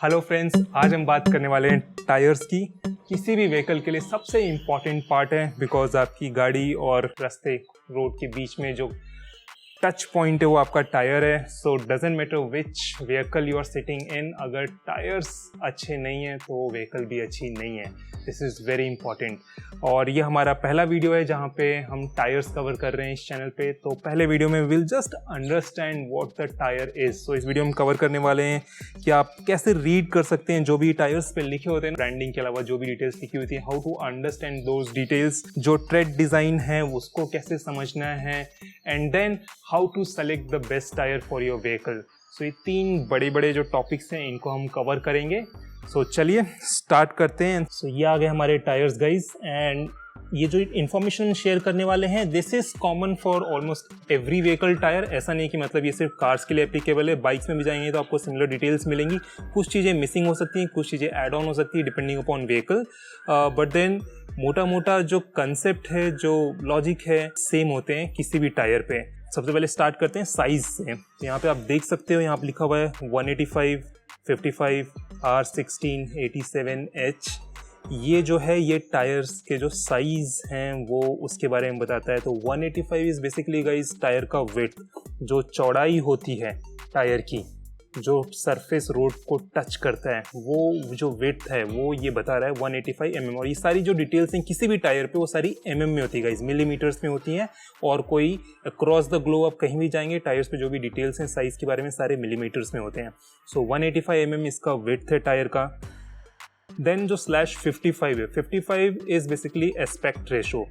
Hello friends, आज हम बात करने वाले हैं टायर्स की। किसी भी व्हीकल के लिए सबसे इम्पॉर्टेंट पार्ट है, बिकॉज आपकी गाड़ी और रास्ते रोड के बीच में जो टच पॉइंट है वो आपका टायर है। So doesn't matter which vehicle you are sitting in, अगर टायर्स अच्छे नहीं हैं तो व्हीकल भी अच्छी नहीं है। This is very important. और ये हमारा पहला वीडियो है जहाँ पे हम टायर्स कवर कर रहे हैं इस चैनल पे। तो पहले वीडियो में will just understand what the tyre is. So इस वीडियो में कवर करने वाले हैं कि आप कैसे रीड कर सकते हैं जो भी टायर्स पे लिखे होते हैं, ब्रांडिंग के अलावा जो भी डिटेल्स लिखी होती है, how to understand those details, जो ट्रेड डिज़ाइन है उसको कैसे समझना है, and then how to select the best tyre for your vehicle. So ये तीन बड़े बड़े जो टॉपिक्स हैं इनको हम कवर करेंगे। सो चलिए स्टार्ट करते हैं। सो ये आ गए हमारे टायर्स गाइज, एंड ये जो इन्फॉर्मेशन शेयर करने वाले हैं this is common for almost every vehicle tyre. ऐसा नहीं कि मतलब ये सिर्फ कार्स के लिए एप्लीकेबल है, बाइक्स में भी जाएंगे तो आपको सिमिलर डिटेल्स मिलेंगी। कुछ चीज़ें मिसिंग हो सकती हैं, कुछ चीज़ें ऐड ऑन हो सकती है depending upon vehicle, but then मोटा मोटा जो कंसेप्ट है, जो लॉजिक है, सेम होते हैं किसी भी टायर पे। सबसे पहले स्टार्ट करते हैं साइज से। तो यहाँ पे आप देख सकते हो, यहाँ पे लिखा हुआ है 185, 55, R16, 87H। ये जो है ये टायर्स के जो साइज हैं वो उसके बारे में बताता है। तो 185 इज बेसिकली गाइस टायर का विड्थ, जो चौड़ाई होती है टायर की, जो सरफेस रोड को टच करता है, वो जो विड्थ है वो ये बता रहा है 185 mm। और ये सारी जो डिटेल्स हैं किसी भी टायर पे वो सारी mm में होती है गाइस, मिलीमीटर्स में होती हैं। और कोई अक्रॉस द ग्लोब आप कहीं भी जाएंगे टायर्स पे जो भी डिटेल्स हैं साइज के बारे में सारे मिलीमीटर्स में होते हैं। सो 185 mm इसका विड्थ है टायर का। देन जो /55 है, 55 इज बेसिकली एस्पेक्ट रेशो।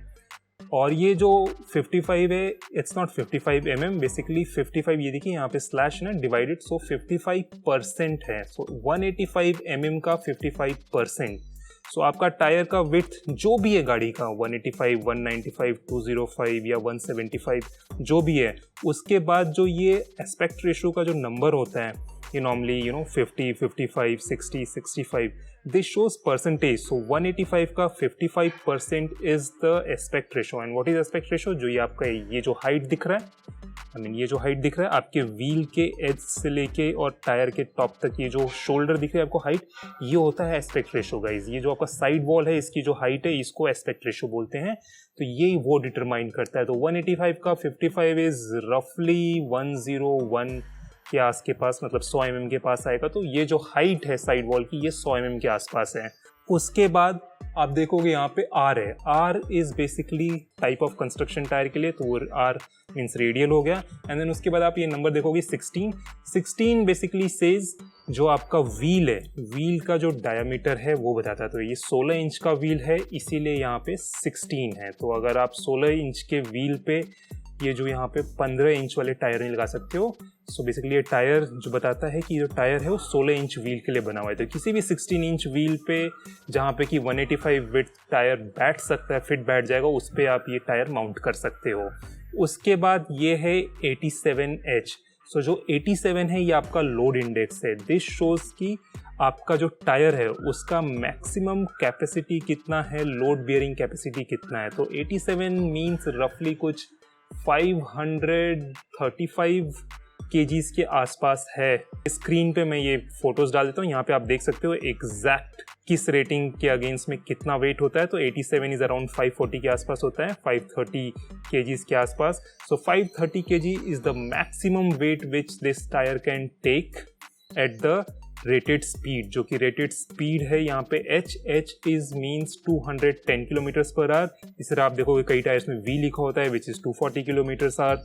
और ये जो 55 है इट्स नॉट 55 mm, बेसिकली 55 ये देखिए यहाँ पे स्लैश ना डिवाइडेड, सो 55% है। सो 185 mm का 55%। सो आपका टायर का विड्थ जो भी है गाड़ी का, 185, 195, 205 या 175 जो भी है, उसके बाद जो ये एस्पेक्ट रेशो का जो नंबर होता है, ये normally 50, 55, 60, 65, this shows percentage. So 185 का 55% is the aspect ratio. And what is aspect ratio? जो ये आपका ये जो हाइट दिख रहा है, ये जो हाइट दिख रहा है आपके व्हील के एज से लेके और टायर के टॉप तक, ये जो शोल्डर दिख रहा है आपको हाइट, ये होता है एस्पेक्ट रेशो गाइज। ये जो आपका साइड वॉल है इसकी जो हाइट है इसको एस्पेक्ट रेशो बोलते हैं। तो ये वो डिटरमाइन करता है। तो 185 का 55 इज रफली 101 के आस के पास, मतलब 100 mm के पास आएगा। तो ये जो हाइट है साइड वॉल की ये 100 mm के आसपास है। उसके बाद आप देखोगे यहाँ पे R है। R is basically type of construction tyre के लिए, तो वो R मीन्स रेडियल हो गया। एंड देन उसके बाद आप ये नंबर देखोगे 16 बेसिकली सेज जो आपका व्हील है, व्हील का जो डायमीटर है वो बताता है। तो ये 16 इंच का व्हील है इसीलिए यहाँ पे 16 है। तो अगर आप 16 इंच के व्हील पे ये जो यहाँ पे 15 इंच वाले टायर नहीं लगा सकते हो। सो बेसिकली ये टायर जो बताता है कि जो टायर है वो 16 इंच व्हील के लिए बना हुआ है। तो किसी भी 16 इंच व्हील पे जहाँ पे कि 185 विड्थ टायर बैठ सकता है, फिट बैठ जाएगा, उस पर आप ये टायर माउंट कर सकते हो। उसके बाद ये है 87H। सो जो 87 है ये आपका लोड इंडेक्स है। दिस शोज कि आपका जो टायर है उसका मैक्सिमम कैपेसिटी कितना है, लोड बियरिंग कैपेसिटी कितना है। तो 87 मीन्स रफली कुछ 535 kgs के आसपास है। स्क्रीन पे मैं ये फोटोज डाल देता हूँ, यहाँ पे आप देख सकते हो एग्जैक्ट किस रेटिंग के अगेंस्ट में कितना वेट होता है। तो 87 इज अराउंड 540 के आसपास होता है, 530 kgs के आसपास। So 530 kg is the maximum weight which this tyre can take at the rated speed, जो कि रेटेड स्पीड है यहाँ पे H इज मीन्स 210 km/h। इस तरह आप देखोगे कई टायर्स में V लिखा होता है विच इज 240 km/h,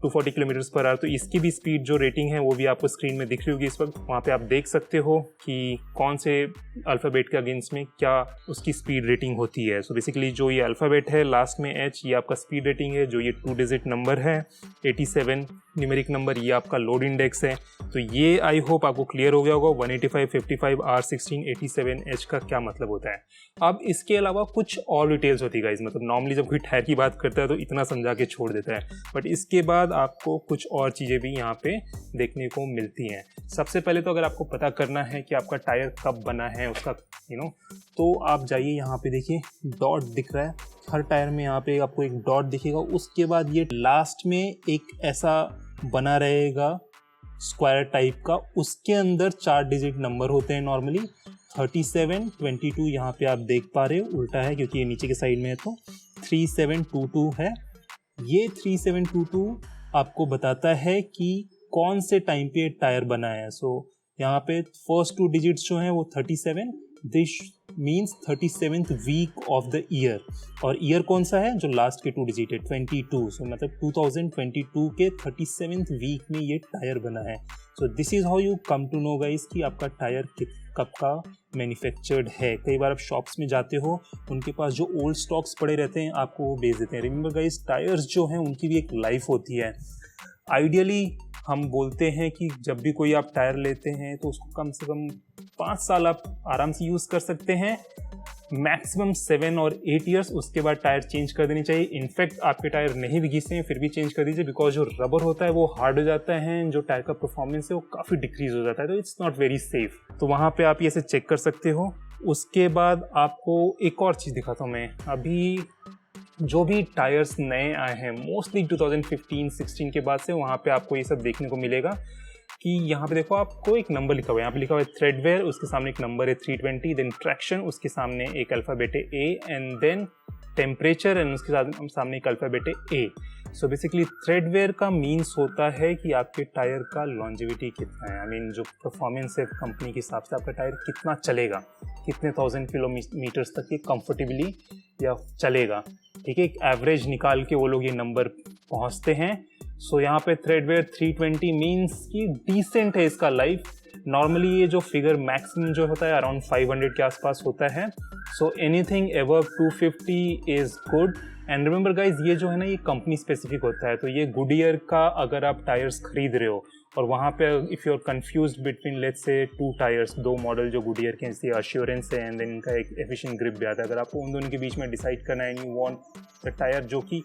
240 km/h। तो इसकी भी स्पीड जो रेटिंग है वो भी आपको स्क्रीन में दिख रही होगी इस वक्त। वहाँ पे आप देख सकते हो कि कौन से अल्फ़ाबेट के अगेंस्ट में क्या उसकी स्पीड रेटिंग होती है। सो बेसिकली जो ये अल्फ़ाबेट है लास्ट में H, ये आपका स्पीड रेटिंग है। जो ये 2 डिजिट नंबर है 87 न्यूमेरिक नंबर, ये आपका लोड इंडेक्स है। तो ये आई होप आपको क्लियर हो गया होगा 185, 55, R16, 87H का क्या मतलब होता है। अब इसके अलावा कुछ और डिटेल्स होती है गाइस, मतलब नॉर्मली जब कोई टायर की बात करता है तो इतना समझा के छोड़ देता है, बट इसके बाद आपको कुछ और चीज़ें भी यहाँ पे देखने को मिलती हैं। सबसे पहले तो अगर आपको पता करना है कि आपका टायर कब बना है उसका तो आप जाइए, यहाँ पे देखिए डॉट दिख रहा है हर टायर में, यहाँ पे आपको एक डॉट दिखेगा। उसके बाद ये लास्ट में एक ऐसा बना रहेगा स्क्वायर टाइप का, उसके अंदर 4 डिजिट नंबर होते हैं नॉर्मली। 37, 22 यहाँ पे आप देख पा रहे हो, उल्टा है क्योंकि ये नीचे के साइड में है, तो 3722 है। ये 3722 आपको बताता है कि कौन से टाइम पे टायर बना है। सो यहाँ पे फर्स्ट 2 डिजिट्स जो हैं वो 37, this means 37th week of the year, और ईयर कौन सा है, जो लास्ट के 2 डिजिट है 22। सो मतलब 2022 के 37th वीक में ये टायर बना है। So this is how you come to know guys कि आपका टायर कब का मैन्युफैक्चर्ड है। कई बार आप शॉप्स में जाते हो, उनके पास जो ओल्ड स्टॉक्स पड़े रहते हैं आपको वो बेच देते हैं। रिमेंबर गाइस, टायर्स जो हैं उनकी भी एक लाइफ होती है। आइडियली हम बोलते हैं कि जब भी कोई आप टायर लेते हैं तो उसको कम से कम 5 साल आप आराम से यूज़ कर सकते हैं, मैक्सिमम 7 और 8 ईयर्स। उसके बाद टायर चेंज कर देनी चाहिए। इनफैक्ट आपके टायर नहीं भी घिसते हैं फिर भी चेंज कर दीजिए, बिकॉज जो रबर होता है वो हार्ड हो जाता है, जो टायर का परफॉर्मेंस है वो काफ़ी डिक्रीज हो जाता है, तो इट्स नॉट वेरी सेफ। तो वहाँ पे आप ये से चेक कर सकते हो। उसके बाद आपको एक और चीज़ दिखाता हूँ मैं। अभी जो भी टायर्स नए आए हैं मोस्टली 2015-16 के बाद से, वहाँ पे आपको ये सब देखने को मिलेगा कि यहाँ पे देखो आपको एक नंबर लिखा हुआ है। यहाँ पे लिखा हुआ है थ्रेडवेयर, उसके सामने एक नंबर है 320, देन ट्रैक्शन, उसके सामने एक अल्फ़ाबेट है ए, एंड देन टेम्परेचर, एंड उसके सामने एक अल्फ़ाबेट है ए। सो बेसिकली थ्रेडवेयर का मीन्स होता है कि आपके टायर का लॉन्जिविटी कितना है, आई मीन जो परफॉर्मेंस है कंपनी के हिसाब से आपका टायर कितना चलेगा, कितने 1000 किलोमीटर्स तक ये कंफर्टेबली या चलेगा। ठीक है, एक एवरेज निकाल के वो लोग ये नंबर पहुंचते हैं। सो यहाँ पे थ्रेडवेयर 320 मीन्स कि डिसेंट है इसका लाइफ। नॉर्मली ये जो फिगर मैक्सिमम जो होता है अराउंड 500 के आसपास होता है। So anything above 250 is good. And remember guys, ये जो है ना ये कंपनी स्पेसिफिक होता है। तो ये गुडियर का अगर आप टायर्स खरीद रहे हो और वहाँ पे if you are confused between let's say 2 tyres, 2 model जो गुडियर के, जैसे अश्योरेंस है एंड देन इनका एक एफिशिएंट ग्रिप भी आता है, अगर आपको उन दोनों के बीच में डिसाइड करना है, यू वांट द टायर जो कि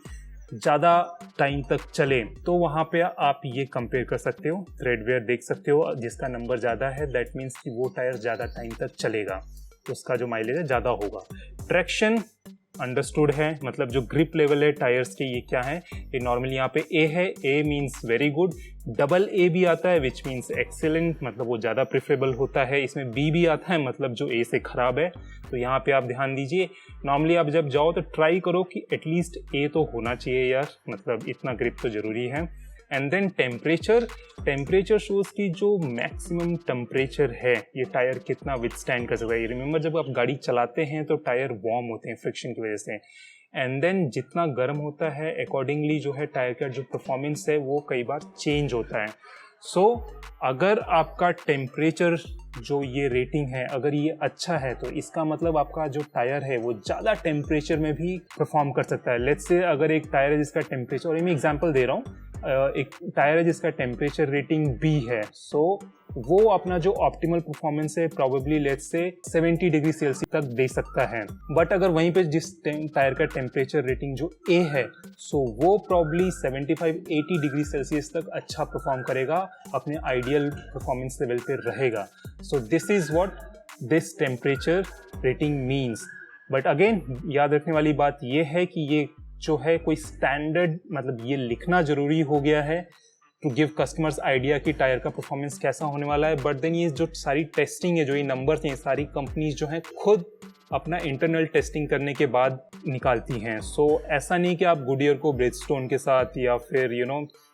ज़्यादा टाइम तक चले, तो वहाँ पे आप ये कंपेयर कर सकते हो। थ्रेडवेयर देख सकते हो, जिसका नंबर ज़्यादा है दैट मीन्स कि वो टायर ज़्यादा टाइम तक चलेगा, उसका जो माइलेज है ज़्यादा होगा। ट्रैक्शन अंडरस्टूड है, मतलब जो ग्रिप लेवल है टायर्स के ये क्या है, ये नॉर्मली यहाँ पे ए है। A means very good, double A भी आता है विच मीन्स एक्सेलेंट, मतलब वो ज़्यादा प्रेफरेबल होता है। इसमें बी भी आता है, मतलब जो ए से ख़राब है। तो यहाँ पे आप ध्यान दीजिए, नॉर्मली आप जब जाओ तो ट्राई करो कि एटलीस्ट ए तो होना चाहिए यार, मतलब इतना ग्रिप तो ज़रूरी है। एंड देन टेम्परेचर शोज की जो मैक्सिमम टेम्परेचर है ये टायर कितना विथस्टैंड कर सकता है। रिमेंबर, जब आप गाड़ी चलाते हैं तो टायर वार्म होते हैं फ्रिक्शन की वजह से, एंड देन जितना गर्म होता है अकॉर्डिंगली जो है टायर का जो परफॉर्मेंस है वो कई बार चेंज होता है। सो अगर आपका टेम्परेचर जो ये रेटिंग है अगर ये अच्छा है तो इसका मतलब आपका जो टायर है वो ज़्यादा टेम्परेचर में भी परफॉर्म कर सकता है। लेट्स से अगर एक टायर है जिसका टेम्परेचर, और मैं एग्जांपल दे रहा हूँ, एक टायर है जिसका टेम्परेचर रेटिंग बी है, सो वो अपना जो ऑप्टिमल परफॉर्मेंस है probably let's say 70 degree Celsius तक दे सकता है। बट अगर वहीं पे जिस टायर का टेम्परेचर रेटिंग जो ए है, सो वो प्रॉबली 75-80 डिग्री सेल्सियस तक अच्छा परफॉर्म करेगा, अपने आइडियल परफॉर्मेंस लेवल पे रहेगा। सो this is what this temperature rating means. But again याद रखने वाली बात ये है कि ये जो है कोई स्टैंडर्ड, मतलब ये लिखना जरूरी हो गया है टू गिव कस्टमर्स आइडिया कि टायर का परफॉर्मेंस कैसा होने वाला है। बट देन ये जो सारी टेस्टिंग है, जो ये नंबर्स हैं, सारी कंपनीज जो हैं खुद अपना इंटरनल टेस्टिंग करने के बाद निकालती हैं। सो ऐसा नहीं कि आप गुडियर को ब्रिजस्टोन के साथ या फिर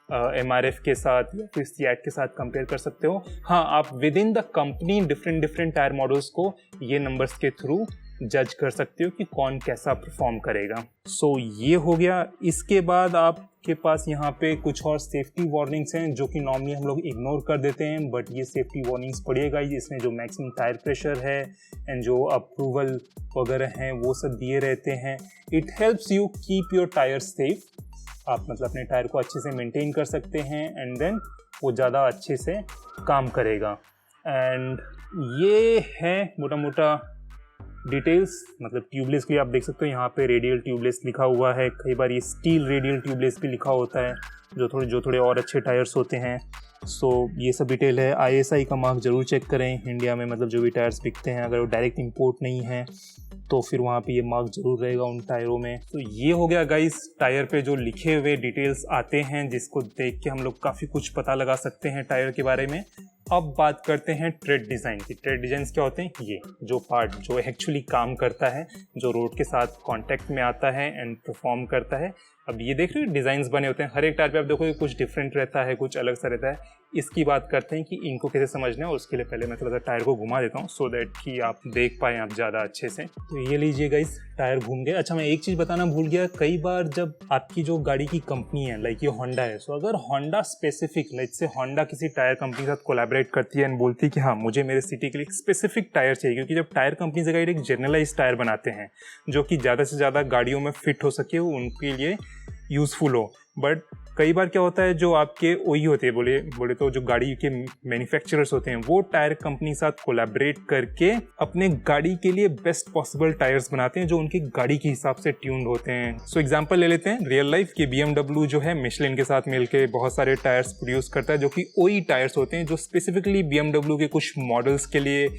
MRF के साथ या फिर सिएट के साथ कंपेयर कर सकते हो। हाँ, आप with in the company different tyre models को ये नंबर्स के थ्रू जज कर सकते हो कि कौन कैसा परफॉर्म करेगा। सो ये हो गया। इसके बाद आपके पास यहाँ पे कुछ और सेफ्टी वार्निंग्स हैं जो कि नॉर्मली हम लोग इग्नोर कर देते हैं, बट ये सेफ्टी वार्निंग्स पढ़िएगा। इसमें जो मैक्सिमम टायर प्रेशर है एंड जो अप्रूवल वगैरह हैं वो सब दिए रहते हैं। It helps you keep your tyre safe. आप मतलब अपने टायर को अच्छे से मेंटेन कर सकते हैं एंड देन वो ज़्यादा अच्छे से काम करेगा। एंड ये है मोटा मोटा डिटेल्स। मतलब ट्यूबलेस के लिए आप देख सकते हो यहाँ पे रेडियल ट्यूबलेस लिखा हुआ है, कई बार ये स्टील रेडियल ट्यूबलेस भी लिखा होता है जो थोड़े और अच्छे टायर्स होते हैं। सो ये सब डिटेल है। ISI का मार्क ज़रूर चेक करें इंडिया में, मतलब जो भी टायर्स बिकते हैं, अगर वो डायरेक्ट इंपोर्ट नहीं है तो फिर वहाँ पे ये मार्क ज़रूर रहेगा उन टायरों में। तो ये हो गया गाइस टायर पे जो लिखे हुए डिटेल्स आते हैं, जिसको देख के हम लोग काफ़ी कुछ पता लगा सकते हैं टायर के बारे में। अब बात करते हैं ट्रेड डिज़ाइन की। ट्रेड डिज़ाइन क्या होते हैं? ये जो पार्ट जो एक्चुअली काम करता है, जो रोड के साथ कांटेक्ट में आता है एंड परफॉर्म करता है। अब ये देख रहे हो डिज़ाइंस बने होते हैं, हर एक टायर पे आप देखोगे कुछ डिफरेंट रहता है, कुछ अलग सा रहता है। इसकी बात करते हैं कि इनको कैसे समझना है, और उसके लिए पहले मैं थोड़ा सा टायर को घुमा देता हूँ सो दैट कि आप देख पाएँ आप ज़्यादा अच्छे से। तो ये लीजिए गाइस, टायर घूम गए। अच्छा, मैं एक चीज़ बताना भूल गया, कई बार जब आपकी जो गाड़ी की कंपनी है, लाइक ये होंडा है, सो अगर होंडा स्पेसिफिक, लाइक से होंडा किसी टायर कंपनी के साथ कोलैबोरेट करती है एंड बोलती है कि हाँ मुझे मेरे सिटी के लिए एक स्पेसिफिक टायर चाहिए, क्योंकि जब टायर कंपनी से गाड़ी एक जनरलाइज टायर बनाते हैं जो कि ज़्यादा से ज़्यादा गाड़ियों में फिट हो सके, उनके लिए यूज़फुल हो। बट कई बार क्या होता है, जो आपके ओई होते हैं, बोले तो जो गाड़ी के मैन्युफैक्चरर्स होते हैं, वो टायर कंपनी साथ कोलैबोरेट करके अपने गाड़ी के लिए बेस्ट पॉसिबल टायर्स बनाते हैं जो उनकी गाड़ी के हिसाब से ट्यून्ड होते हैं। सो एग्जांपल ले लेते हैं रियल लाइफ की। BMW जो है मिशेलिन के साथ मिलके बहुत सारे टायर्स प्रोड्यूस करता है जो कि ओई टायर्स होते हैं, जो स्पेसिफिकली BMW के कुछ मॉडल्स के लिए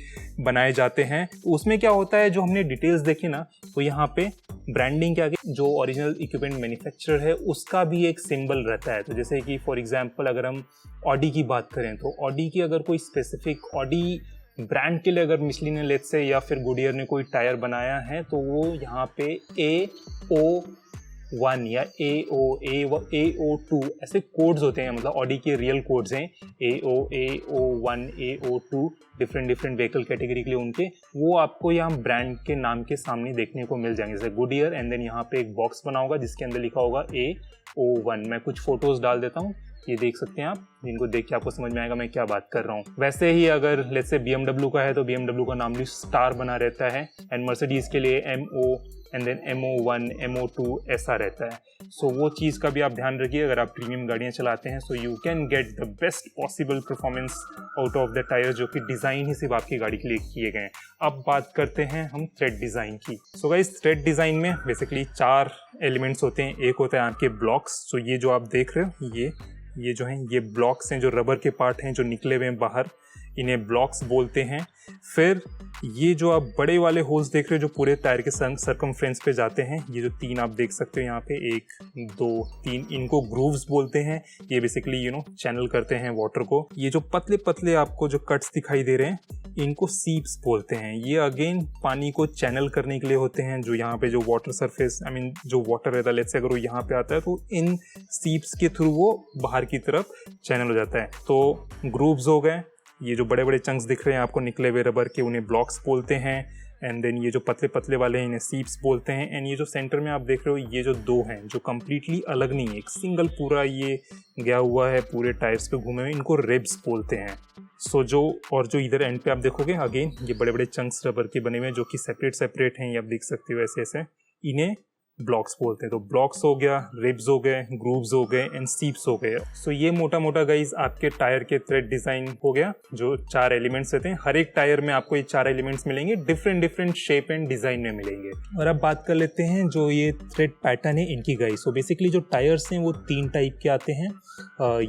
बनाए जाते हैं। उसमें क्या होता है, जो हमने डिटेल्स देखी ना, तो यहाँ पे ब्रांडिंग के आगे जो ओरिजिनल इक्विपमेंट मैन्युफैक्चरर है उसका भी एक सिंबल रहता है। तो जैसे कि फॉर एग्जांपल अगर हम ऑडी की बात करें, तो ऑडी की अगर कोई स्पेसिफिक ऑडी ब्रांड के लिए अगर मिशेलिन ने लेट्स से या फिर गुडियर ने कोई टायर बनाया है, तो वो यहाँ पे AO1 या AO2 ऐसे कोड्स होते हैं, मतलब ऑडी के रियल कोड्स हैं, AO1 AO2 different vehicle category के लिए उनके, वो आपको यहाँ ब्रांड के नाम के सामने देखने को मिल जाएंगे, जैसे गुडियर, एंड देन यहाँ पे एक बॉक्स बना होगा जिसके अंदर लिखा होगा AO1। मैं कुछ फोटोज डाल देता हूँ, ये देख सकते हैं आप, जिनको देख के आपको समझ में आएगा मैं क्या बात कर रहा हूँ। वैसे ही अगर लेट्स से BMW का है तो BMW का नाम भी स्टार बना रहता है, एंड मर्सिडीज के लिए MO and then MO1 MO2 ऐसा रहता है। सो वो चीज़ का भी आप ध्यान रखिए अगर आप प्रीमियम गाड़ियाँ चलाते हैं, so you can get the best possible performance out of the tyre, जो कि डिज़ाइन ही सिर्फ आपकी गाड़ी के लिए किए गए हैं। अब बात करते हैं हम थ्रेड डिज़ाइन की। सो गाइस, थ्रेड डिज़ाइन में बेसिकली 4 एलिमेंट्स होते हैं। एक होता है आपके ब्लॉक्स, सो ये जो आप देख रहे हो ये जो हैं ये ब्लॉक्स हैं, जो रबर के पार्ट हैं जो निकले हुए हैं बाहर, इन्हें ब्लॉक्स बोलते हैं। फिर ये जो आप बड़े वाले होल्स देख रहे हो जो पूरे टायर के सर्कमफ्रेंस पे जाते हैं, ये जो 3 आप देख सकते हो यहाँ पे, 1 2 3, इनको ग्रूव्स बोलते हैं। ये बेसिकली चैनल करते हैं वाटर को। ये जो पतले पतले आपको जो कट्स दिखाई दे रहे हैं, इनको सीप्स बोलते हैं। ये अगेन पानी को चैनल करने के लिए होते हैं, जो यहाँ पे जो वाटर सरफेस जो वाटर रहता है, लेट्स से अगर वो यहाँ पे आता है तो इन सीप्स के थ्रू वो बाहर की तरफ चैनल हो जाता है। तो ग्रूव्स हो गए, ये जो बड़े बड़े चंक्स दिख रहे हैं आपको निकले हुए रबर के, उन्हें ब्लॉक्स बोलते हैं। एंड देन ये जो पतले पतले वाले हैं इन्हें सीप्स बोलते हैं। एंड ये जो सेंटर में आप देख रहे हो, ये जो 2 हैं जो कम्प्लीटली अलग नहीं है, एक सिंगल पूरा ये गया हुआ है पूरे टायर्स पे घूमे हुए, इनको रिब्स बोलते हैं। सो जो इधर एंड पे आप देखोगे अगेन ये बड़े बड़े चंक्स रबर के बने हुए हैं जो कि सेपरेट हैं, ये आप देख सकते हो ऐसे, इन्हें ब्लॉक्स बोलते हैं। तो ब्लॉक्स हो गया, रिब्स हो गए, ग्रूव्स हो गए एंड सीप्स हो गए। सो ये मोटा मोटा गाइस आपके टायर के थ्रेड डिजाइन हो गया, जो 4 एलिमेंट्स रहते हैं। हर एक टायर में आपको ये 4 एलिमेंट्स मिलेंगे, डिफरेंट शेप एंड डिजाइन में मिलेंगे। और अब बात कर लेते हैं जो ये थ्रेड पैटर्न है इनकी गाइस। सो बेसिकली जो टायर्स हैं वो 3 टाइप के आते हैं।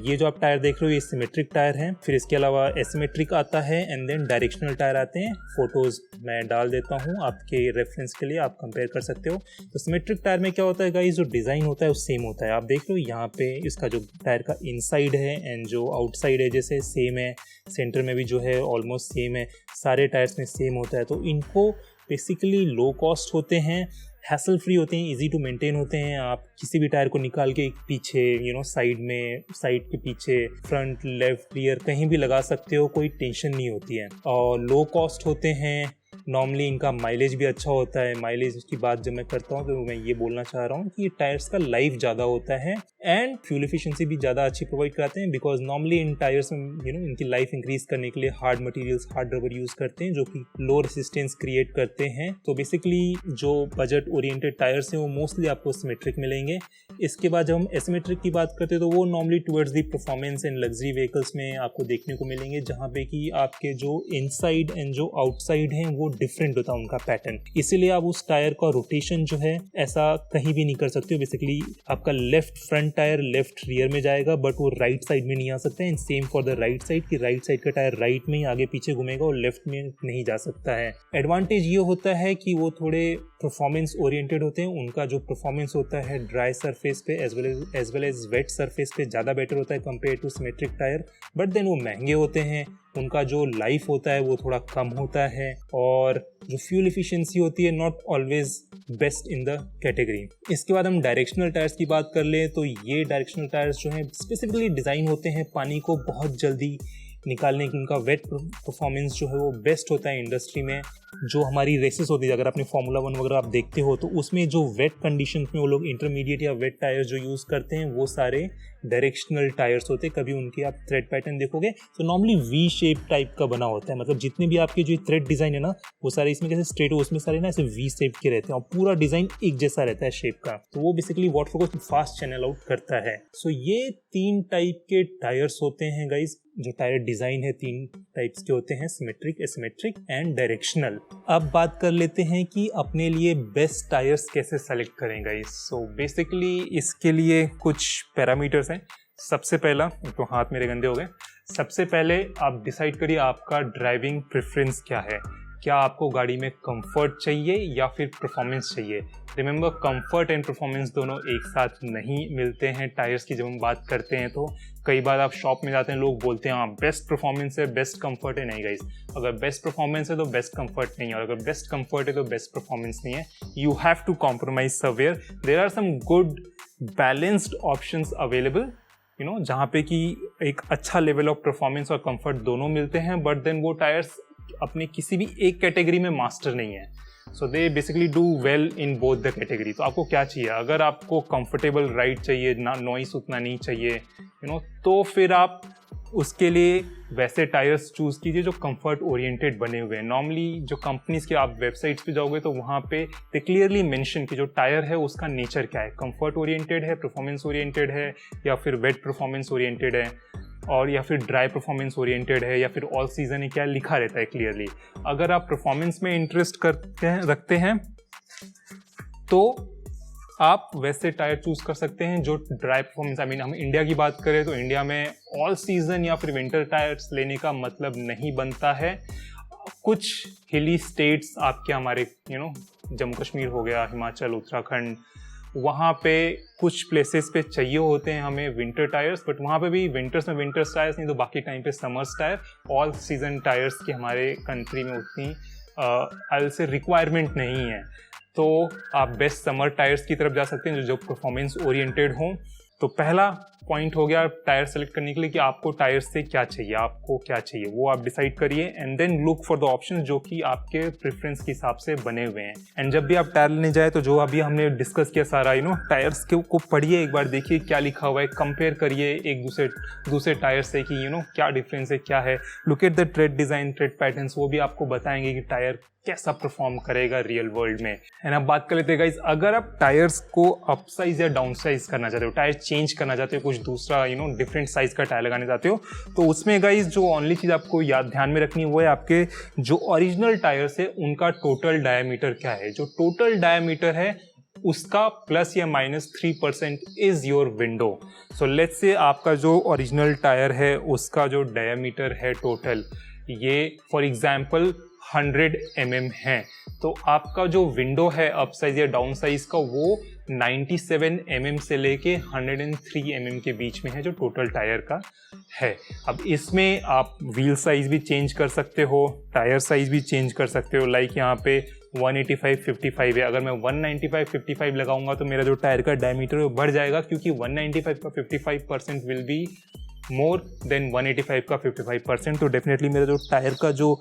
ये जो आप टायर देख रहे हो ये सिमेट्रिक टायर है, फिर इसके अलावा एसिमेट्रिक आता है, एंड देन डायरेक्शनल टायर आते हैं। फोटोज मैं डाल देता हूँ आपके रेफरेंस के लिए, आप कंपेयर कर सकते हो। तो सिमेट्रिक टायर में क्या होता है गाइस, जो डिज़ाइन होता है वो सेम होता है। आप देख लो यहाँ पे इसका जो टायर का इनसाइड है एंड जो आउटसाइड है जैसे सेम है, सेंटर में भी जो है ऑलमोस्ट सेम है, सारे टायर्स में सेम होता है। तो इनको बेसिकली लो कॉस्ट होते हैं, हैसल फ्री होते हैं, इजी टू मेंटेन होते हैं। आप किसी भी टायर को निकाल के पीछे साइड के पीछे, फ्रंट, लेफ्ट, रियर कहीं भी लगा सकते हो, कोई टेंशन नहीं होती है। और लो कॉस्ट होते हैं, नॉर्मली इनका माइलेज भी अच्छा होता है। माइलेज की बात जब मैं करता हूँ तो मैं ये बोलना चाह रहा हूँ कि टायर्स का लाइफ ज़्यादा होता है एंड फ्यूल एफिशिएंसी भी ज़्यादा अच्छी प्रोवाइड कराते हैं, बिकॉज नॉर्मली इन टायर्स में इनकी लाइफ इंक्रीज करने के लिए hard materials, hard rubber use करते हैं जो कि लो रेसिस्टेंस क्रिएट करते हैं। तो बेसिकली जो बजट ओरिएंटेड टायर्स हैं वो मोस्टली आपको सिमेट्रिक मिलेंगे। इसके बाद जब हम एसिमेट्रिक की बात करते हैं तो वो normally towards the performance and luxury vehicles में आपको देखने को मिलेंगे, जहाँ पे कि आपके जो इनसाइड एंड जो आउटसाइड हैं वो डिफरेंट होता है उनका पैटर्न, इसीलिए आप उस टायर का रोटेशन जो है ऐसा कहीं भी नहीं कर सकते हो। बेसिकली आपका left front tyre left rear में जाएगा बट वो राइट साइड में नहीं आ सकता है। And same for the right side कि राइट साइड का टायर राइट में ही आगे पीछे घूमेगा और लेफ्ट में नहीं जा सकता है। एडवांटेज ये होता है कि वो थोड़े परफॉर्मेंस ओरिएंटेड होते हैं, उनका जो परफॉर्मेंस होता है ड्राई सरफेस पे as well as wet surface पे ज़्यादा बेटर होता है compare to symmetric tyre. But then वो महंगे होते हैं, उनका जो लाइफ होता है वो थोड़ा कम होता है और जो फ्यूल एफिशिएंसी होती है not always best in the category. इसके बाद हम डायरेक्शनल टायर्स की बात कर लें तो ये डायरेक्शनल टायर्स जो हैं स्पेसिफिकली डिज़ाइन होते हैं पानी को बहुत जल्दी निकालने की। उनका वेट परफॉर्मेंस जो है वो बेस्ट होता है इंडस्ट्री में। जो हमारी रेसेस होती है, अगर आपने फार्मूला 1 वगैरह आप देखते हो तो उसमें जो वेट कंडीशंस में वो लोग इंटरमीडिएट या वेट टायर्स जो यूज़ करते हैं वो सारे डायरेक्शनल टायर्स होते हैं। कभी उनकी आप थ्रेड पैटर्न देखोगे तो नॉर्मली वी शेप टाइप का बना होता है, मतलब जितने भी आपके जो थ्रेड डिज़ाइन है ना वो सारे इसमें कैसे स्ट्रेट हो, उसमें सारे ना ऐसे वी शेप के रहते हैं और पूरा डिज़ाइन एक जैसा रहता है शेप का। तो वो बेसिकली वाटर को फास्ट चैनल आउट करता है। सो ये 3 टाइप के टायर्स होते हैं गाइज। जो टायर डिज़ाइन है 3 टाइप्स के होते हैं, सिमेट्रिक, एसिमेट्रिक एंड डायरेक्शनल। अब बात कर लेते हैं कि अपने लिए बेस्ट टायर्स कैसे सेलेक्ट करें गाइज। सो बेसिकली इसके लिए कुछ पैरामीटर्स हैं। सबसे पहला, तो हाथ मेरे गंदे हो गए, सबसे पहले आप डिसाइड करिए आपका ड्राइविंग प्रेफरेंस क्या है। क्या आपको गाड़ी में कंफर्ट चाहिए या फिर परफॉर्मेंस चाहिए। रिमेंबर, कंफर्ट एंड परफॉर्मेंस दोनों एक साथ नहीं मिलते हैं टायर्स की। जब हम बात करते हैं तो कई बार आप शॉप में जाते हैं, लोग बोलते हैं हाँ बेस्ट परफॉर्मेंस है, बेस्ट कंफर्ट है। नहीं गाइस, अगर बेस्ट परफॉर्मेंस है तो बेस्ट कंफर्ट नहीं है, और अगर बेस्ट कंफर्ट है तो बेस्ट परफॉर्मेंस नहीं है। You have to compromise somewhere. There are some good balanced options available, you know, जहाँ पे कि एक अच्छा लेवल ऑफ परफॉर्मेंस और कंफर्ट दोनों मिलते हैं, बट देन वो टायर्स अपने किसी भी एक कैटेगरी में मास्टर नहीं है। So they basically do well in both the category. तो आपको क्या चाहिए, अगर आपको कंफर्टेबल राइड चाहिए, ना नॉइस उतना नहीं चाहिए, यू नो, तो फिर आप उसके लिए वैसे टायर्स चूज़ कीजिए जो कंफर्ट ओरिएंटेड बने हुए हैं। नॉर्मली जो कंपनीज़ के आप वेबसाइट्स पे जाओगे तो वहाँ पे दे क्लियरली मेंशन कि जो टायर है उसका नेचर क्या है, कंफर्ट ओरिएंटेड है, परफॉर्मेंस ओरिएंटेड है, या फिर वेट परफॉर्मेंस ओरिएंटेड है, और या फिर ड्राई परफॉर्मेंस ओरिएंटेड है, या फिर ऑल सीजन है, क्या लिखा रहता है क्लियरली। अगर आप परफॉर्मेंस में इंटरेस्ट रखते हैं तो आप वैसे टायर चूज कर सकते हैं जो ड्राई परफॉर्मेंस, आई मीन हम इंडिया की बात करें तो इंडिया में ऑल सीजन या फिर विंटर टायर्स लेने का मतलब नहीं बनता है। कुछ हिली स्टेट्स आपके हमारे जम्मू कश्मीर हो गया, हिमाचल, उत्तराखंड, वहाँ पे कुछ प्लेसेस पे चाहिए होते हैं हमें विंटर टायर्स, बट वहाँ पे भी विंटर्स में विंटर्स टायर्स नहीं तो बाकी टाइम पे summers tyre. All season tyres की हमारे कंट्री में उतनी आई से रिक्वायरमेंट नहीं है। तो आप बेस्ट समर टायर्स की तरफ जा सकते हैं जो परफॉर्मेंस ओरिएंटेड हों। तो पहला पॉइंट हो गया टायर सेलेक्ट करने के लिए कि आपको टायर से क्या चाहिए, आपको क्या चाहिए वो आप डिसाइड करिए, and then look for the option जो कि आपके प्रेफरेंस के हिसाब से बने हुए हैं। एंड जब भी आप टायर लेने जाए तो जो अभी हमने डिस्कस किया सारा टायर्स को पढ़िए, एक बार देखिए क्या लिखा हुआ है, कंपेयर करिए एक दूसरे टायर से कि क्या डिफरेंस है, क्या है। Look at the trade design, trade patterns, वो भी आपको बताएंगे कि टायर कैसा परफॉर्म करेगा रियल वर्ल्ड में। एंड अब बात कर लेते हैं गाइज, अगर आप टायर्स को अप साइज या डाउन साइज करना चाहते हो, टायर चेंज करना चाहते हो, कुछ दूसरा डिफरेंट साइज का टायर लगाने चाहते हो, तो उसमें गाइज जो ओनली चीज़ आपको ध्यान में रखनी है वो है आपके जो ओरिजिनल टायर्स है उनका टोटल डायमीटर क्या है। जो टोटल डायमीटर है उसका प्लस या minus 3% is your window. So let's say आपका जो ओरिजिनल टायर है उसका जो डायमीटर है टोटल, ये फॉर एग्जाम्पल 100 mm है, तो आपका जो विंडो है अप साइज या डाउन साइज का वो 97 mm से लेके 103 mm के बीच में है जो टोटल टायर का है। अब इसमें आप व्हील साइज भी चेंज कर सकते हो, टायर साइज भी चेंज कर सकते हो। लाइक यहाँ पे 185/55 है, अगर मैं 195/55 लगाऊंगा तो मेरा जो टायर का डायमीटर है वो बढ़ जाएगा, क्योंकि 195 का 55% विल बी मोर देन 185 का 55%। तो डेफिनेटली मेरा जो टायर का जो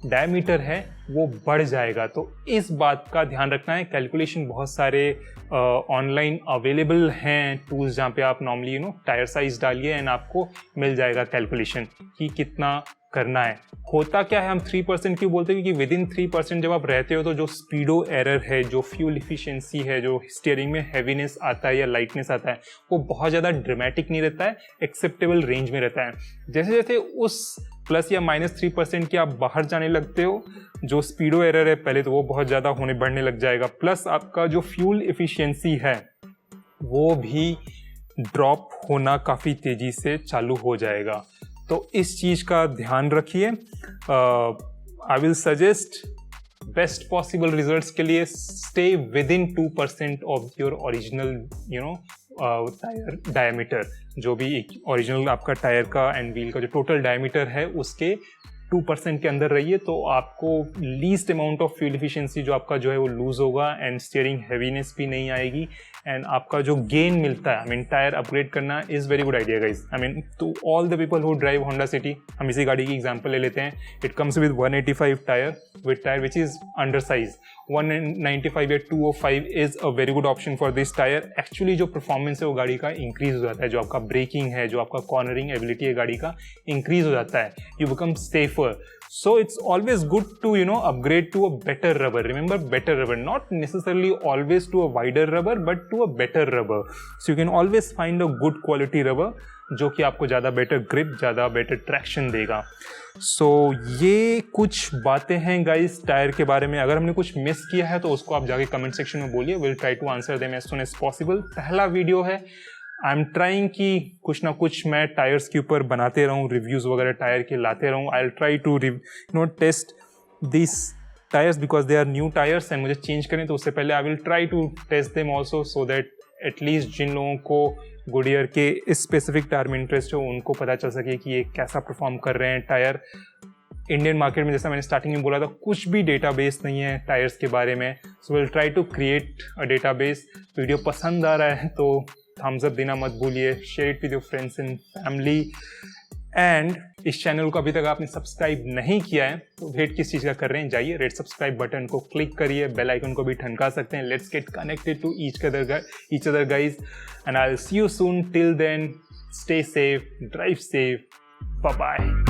डायमीटर है वो बढ़ जाएगा। तो इस बात का ध्यान रखना है। कैलकुलेशन बहुत सारे ऑनलाइन अवेलेबल हैं टूल्स जहाँ पे आप नॉर्मली टायर साइज डालिए एंड आपको मिल जाएगा कैलकुलेशन कि कितना करना है। होता क्या है, हम 3% क्यों बोलते हैं, क्योंकि विद इन 3% जब आप रहते हो तो जो स्पीडो एरर है, जो फ्यूल इफिशिएंसी है, जो स्टीयरिंग में हैवीनेस आता है या लाइटनेस आता है, वो बहुत ज़्यादा ड्रामेटिक नहीं रहता है, एक्सेप्टेबल रेंज में रहता है। जैसे जैसे उस प्लस या माइनस 3% के आप बाहर जाने लगते हो जो स्पीडो एरर है पहले तो वो बहुत ज़्यादा बढ़ने लग जाएगा, प्लस आपका जो फ्यूल एफिशिएंसी है वो भी ड्रॉप होना काफ़ी तेज़ी से चालू हो जाएगा। तो इस चीज़ का ध्यान रखिए। I will suggest best possible results के लिए stay with in 2% of your original tyre diameter. जो भी एक ओरिजिनल आपका टायर का एंड व्हील का जो टोटल डायमीटर है उसके 2% के अंदर रहिए, तो आपको least amount of fuel efficiency जो आपका जो है वो लूज होगा एंड स्टीयरिंग हैवीनेस भी नहीं आएगी एंड आपका जो गेन मिलता है, आई मीन टायर अपग्रेड करना is very good idea guys. I mean to all the people who drive Honda City, हम इसी गाड़ी की एग्जांपल ले लेते हैं। It comes with 185 tyre with tyre which is under size. 195 या 205 is a very good option for this tyre. Actually जो performance है वो गाड़ी का इंक्रीज हो जाता है, जो आपका ब्रेकिंग है, जो आपका कॉर्नरिंग एबिलिटी है गाड़ी का इंक्रीज हो जाता है, you become safer. So it's always good to upgrade to a better rubber. Remember, better rubber, not necessarily always to a wider rubber but to a better rubber. So you can always find a good quality rubber जो कि आपको ज़्यादा better grip, ज़्यादा better traction देगा। सो ये कुछ बातें हैं गाइस टायर के बारे में। अगर हमने कुछ मिस किया है तो उसको आप जाके कमेंट सेक्शन में बोलिए, will try to answer them as soon as possible. पहला वीडियो है, आई एम ट्राइंग कि कुछ ना कुछ मैं टायर्स के ऊपर बनाते रहूँ, रिव्यूज़ वगैरह टायर के लाते रहूँ। I will try to test this tyres because they are new tyres and मुझे चेंज करें तो उससे पहले I will try to test them also, so that at least जिन लोगों को गुडियर के इस स्पेसिफिक टायर में इंटरेस्ट हो उनको पता चल सके कि ये कैसा परफॉर्म कर रहे हैं टायर। इंडियन मार्केट में जैसा मैंने स्टार्टिंग में बोला था कुछ भी डेटाबेस नहीं है टायर्स के बारे में, so will try to create a database. Video पसंद आ रहा है तो थम्स अप देना मत भूलिए, share it with your friends and family. And इस चैनल को अभी तक आपने सब्सक्राइब नहीं किया है तो वेट किस चीज़ का कर रहे हैं, जाइए रेड सब्सक्राइब बटन को क्लिक करिए, बेल आइकन को भी ठनका सकते हैं। Let's get connected to each other guys and I will see you soon. Till then stay safe, drive safe, bye bye.